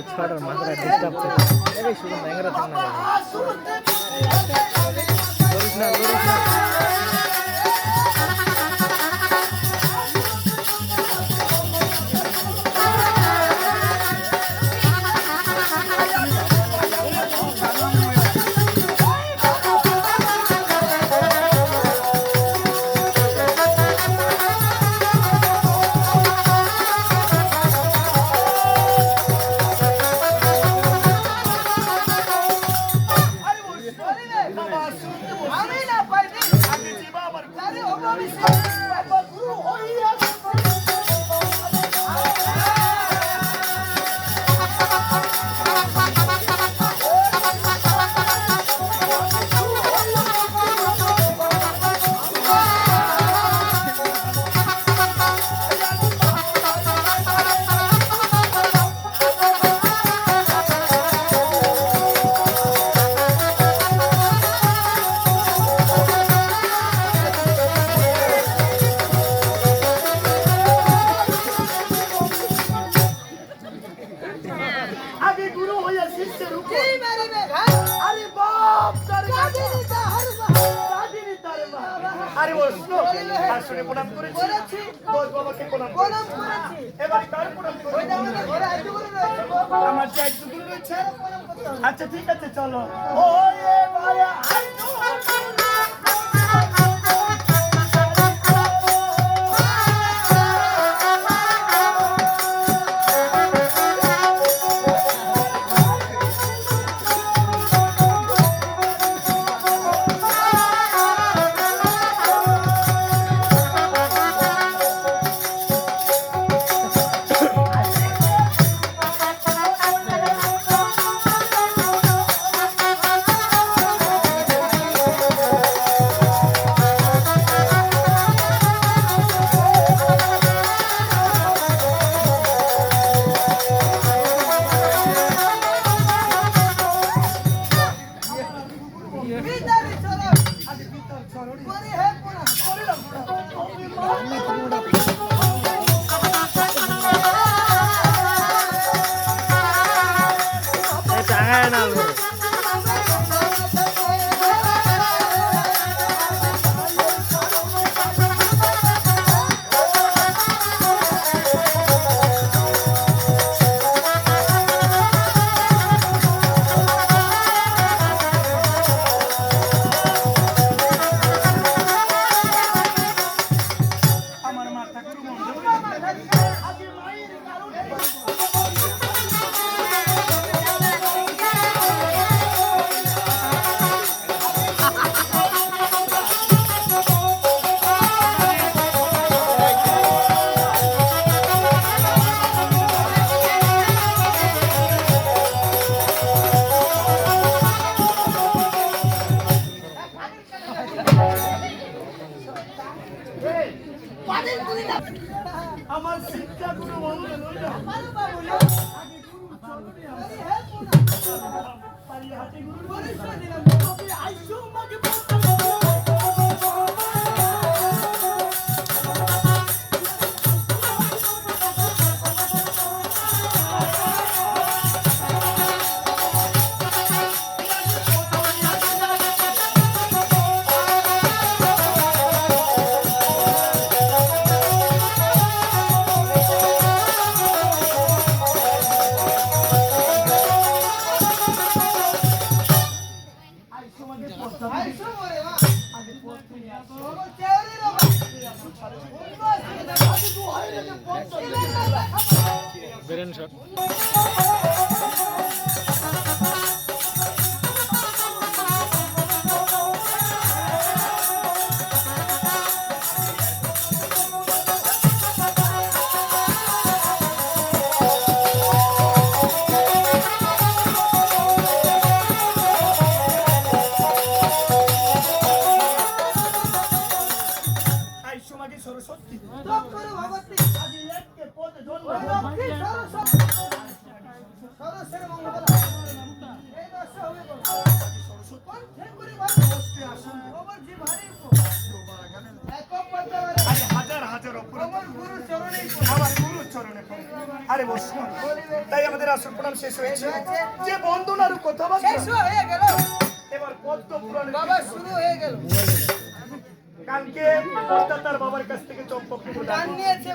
ছড়ার মাথাটা ডিস্টার্ব করে এই শুধু ব্যাঙ্গারা থাক না লরিস না লরিস না আরে বসলো আসলে প্রণাম করেছি দোষ বাবাকে প্রণাম করেছি এবারে কার প্রণাম করব ওই আমাদের ঘরে আইতে বলে আমার চাইতে দূর রয়েছে আচ্ছা ঠিক আছে চলো ওয়ে ভাইয়া আইতো আমার শিক্ষা গুরু বন্ধ নইল আগে গুরু চরণে আরে হে পারি হাতে গুরু পরিচয় দিলাম তুমি আইসো মাকে বেরেন শট সরস্বতী সরস্বতী মঙ্গল এই দশ হবে সরস্বতী করে বসতে আসুন ওমর জি ভারী এক পদ্মা আরে হাজার হাজার ওপর আমার গুরু চরণে আরে বসো তাই আমাদের আসল প্রণাম শেষ হয়েছে যে বন্দনার কথা শেষ হয়ে গেল এবার পদ্ম পুরাণের বাবা শুরু হয়ে গেল কালকে তার বাবার কাছ থেকে চম্পক গান নিয়েছে